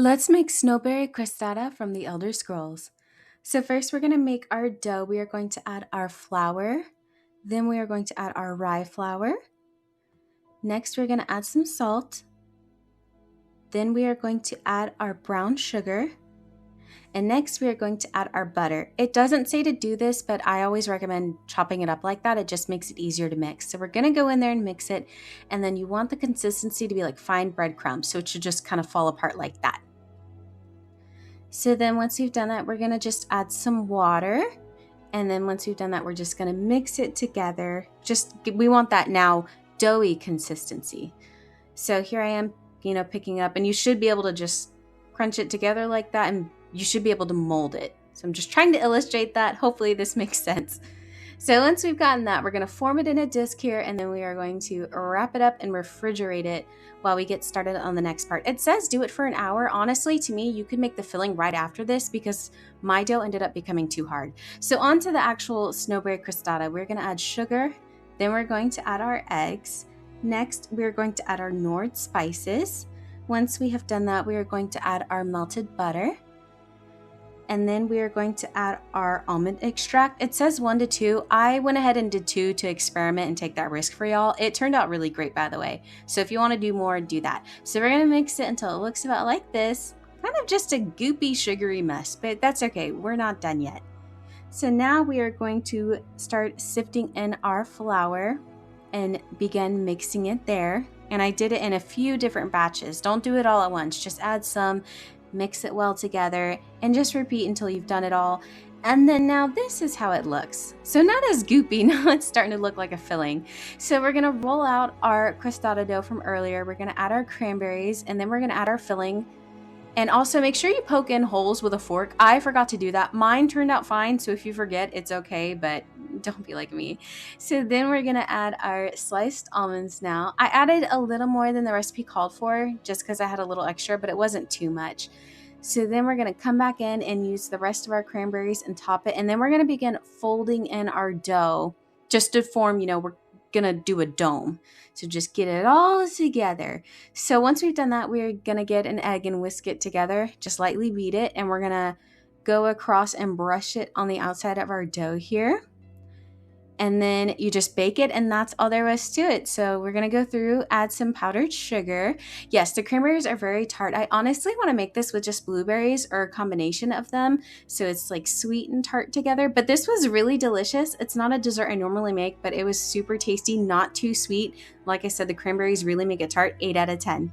Let's make Snowberry Crostata from the Elder Scrolls. So first we're going to make our dough. We are going to add our flour. Then we are going to add our rye flour. Next we're going to add some salt. Then we are going to add our brown sugar. And next we are going to add our butter. It doesn't say to do this, but I always recommend chopping it up like that. It just makes it easier to mix. So we're going to go in there and mix it. And then you want the consistency to be like fine breadcrumbs. So it should just kind of fall apart like that. So then once we've done that, we're going to just add some water. And then once we've done that, we're just going to mix it together. We want that now doughy consistency. So here I am, picking up, and you should be able to just crunch it together like that, and you should be able to mold it. So I'm just trying to illustrate that. Hopefully this makes sense. So once we've gotten that, we're going to form it in a disc here, and then we are going to wrap it up and refrigerate it while we get started on the next part. It says do it for an hour. Honestly, to me, you could make the filling right after this because my dough ended up becoming too hard. So on to the actual Snowberry Crostata. We're going to add sugar, then we're going to add our eggs. Next, we're going to add our Nord spices. Once we have done that, we are going to add our melted butter. And then we are going to add our almond extract. It says 1 to 2. I went ahead and did 2 to experiment and take that risk for y'all. It turned out really great, by the way. So if you want to do more, do that. So we're going to mix it until it looks about like this. Kind of just a goopy, sugary mess, but that's okay. We're not done yet. So now we are going to start sifting in our flour and begin mixing it there. And I did it in a few different batches. Don't do it all at once. Just add some, mix it well together, and just repeat until you've done it all. And then now this is how it looks. So not as goopy, now it's starting to look like a filling. So we're gonna roll out our crostata dough from earlier. We're gonna add our cranberries, and then we're gonna add our filling. And also make sure you poke in holes with a fork. I forgot to do that. Mine turned out fine, so if you forget, it's okay, but don't be like me. So then we're gonna add our sliced almonds now. I added a little more than the recipe called for, just because I had a little extra, but it wasn't too much. So then we're gonna come back in and use the rest of our cranberries and top it, and then we're gonna begin folding in our dough just to form, we're gonna do a dome. So just get it all together. So once we've done that, we're gonna get an egg and whisk it together. Just lightly beat it, and we're gonna go across and brush it on the outside of our dough here. And then you just bake it, and that's all there was to it. So we're gonna go through, add some powdered sugar. Yes, the cranberries are very tart. I honestly wanna make this with just blueberries or a combination of them. So it's like sweet and tart together, but this was really delicious. It's not a dessert I normally make, but it was super tasty, not too sweet. Like I said, the cranberries really make it tart, 8 out of 10.